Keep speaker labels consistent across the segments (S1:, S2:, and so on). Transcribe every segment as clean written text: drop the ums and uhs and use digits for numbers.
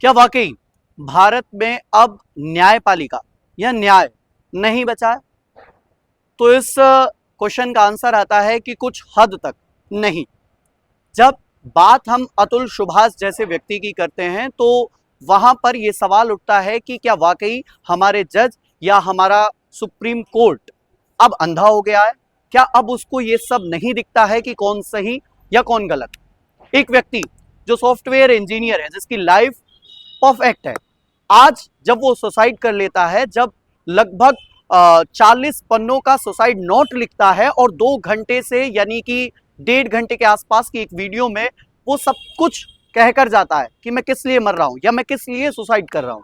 S1: क्या वाकई भारत में अब न्यायपालिका या न्याय नहीं बचा है? तो इस क्वेश्चन का आंसर आता है कि कुछ हद तक नहीं। जब बात हम अतुल सुभाष जैसे व्यक्ति की करते हैं तो वहां पर यह सवाल उठता है कि क्या वाकई हमारे जज या हमारा सुप्रीम कोर्ट अब अंधा हो गया है? क्या अब उसको ये सब नहीं दिखता है कि कौन सही या कौन गलत? एक व्यक्ति जो सॉफ्टवेयर इंजीनियर है, जिसकी लाइफ परफेक्ट है, आज जब वो सुसाइड कर लेता है, जब लगभग 40 पन्नों का सुसाइड नोट लिखता है और 2 घंटे से यानी कि 1.5 घंटे के आसपास की एक वीडियो में वो सब कुछ कहकर जाता है कि मैं किस लिए मर रहा हूं या मैं किस लिए सुसाइड कर रहा हूं,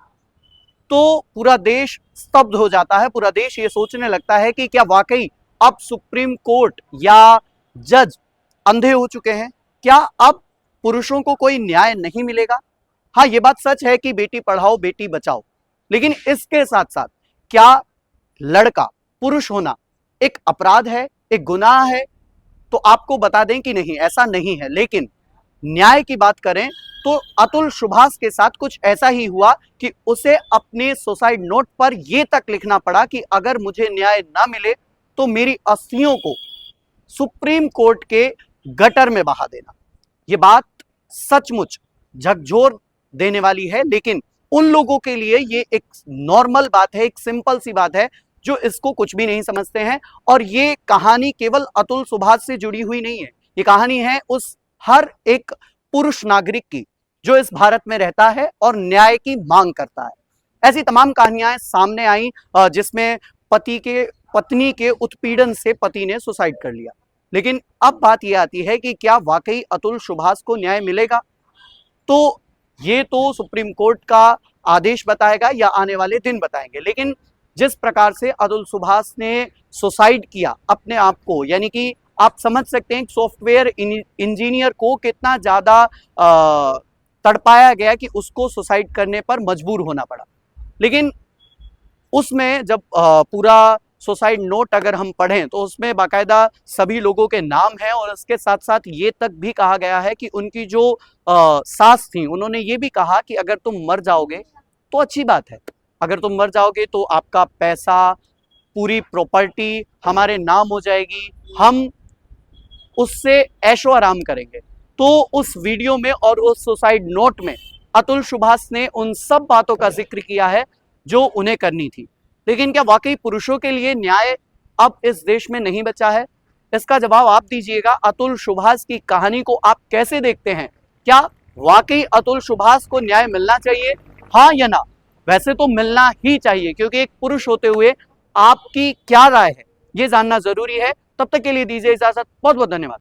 S1: तो पूरा देश स्तब्ध हो जाता है। पूरा देश ये सोचने लगता है कि क्या वाकई अब सुप्रीम कोर्ट या जज अंधे हो चुके हैं? क्या अब पुरुषों को कोई न्याय नहीं मिलेगा? हाँ, ये बात सच है कि बेटी पढ़ाओ बेटी बचाओ, लेकिन इसके साथ साथ क्या लड़का पुरुष होना एक अपराध है, एक गुनाह है? तो आपको बता दें कि नहीं, ऐसा नहीं है। लेकिन न्याय की बात करें तो अतुल सुभाष के साथ कुछ ऐसा ही हुआ कि उसे अपने सुसाइड नोट पर यह तक लिखना पड़ा कि अगर मुझे न्याय ना मिले तो मेरी अस्थियों को सुप्रीम कोर्ट के गटर में बहा देना। यह बात सचमुच झकझोर देने वाली है, लेकिन उन लोगों के लिए ये एक नॉर्मल बात है, एक सिंपल सी बात है जो इसको कुछ भी नहीं समझते हैं। और ये कहानी केवल अतुल सुभाष से जुड़ी हुई नहीं है, ये कहानी है उस हर एक पुरुष नागरिक की जो इस भारत में रहता है और न्याय की मांग करता है। ऐसी तमाम कहानियां सामने आई जिसमें पत्नी के उत्पीड़न से पति ने सुसाइड कर लिया। लेकिन अब बात यह आती है कि क्या वाकई अतुल सुभाष को न्याय मिलेगा? तो ये तो सुप्रीम कोर्ट का आदेश बताएगा या आने वाले दिन बताएंगे। लेकिन जिस प्रकार से अतुल सुभाष ने सुसाइड किया अपने आप को, यानी कि आप समझ सकते हैं सॉफ्टवेयर इंजीनियर को कितना ज्यादा तड़पाया गया कि उसको सुसाइड करने पर मजबूर होना पड़ा। लेकिन उसमें जब पूरा सुसाइड नोट अगर हम पढ़ें तो उसमें बाकायदा सभी लोगों के नाम हैं और इसके साथ साथ ये तक भी कहा गया है कि उनकी जो सास थी, उन्होंने ये भी कहा कि अगर तुम मर जाओगे तो अच्छी बात है, अगर तुम मर जाओगे तो आपका पैसा, पूरी प्रॉपर्टी हमारे नाम हो जाएगी, हम उससे ऐशो आराम करेंगे। तो उस वीडियो में और उस सुसाइड नोट में अतुल सुभाष ने उन सब बातों का जिक्र किया है जो उन्हें करनी थी। लेकिन क्या वाकई पुरुषों के लिए न्याय अब इस देश में नहीं बचा है? इसका जवाब आप दीजिएगा। अतुल सुभाष की कहानी को आप कैसे देखते हैं? क्या वाकई अतुल सुभाष को न्याय मिलना चाहिए, हाँ या ना? वैसे तो मिलना ही चाहिए, क्योंकि एक पुरुष होते हुए आपकी क्या राय है ये जानना जरूरी है। तब तक के लिए दीजिए इजाजत। बहुत बहुत धन्यवाद।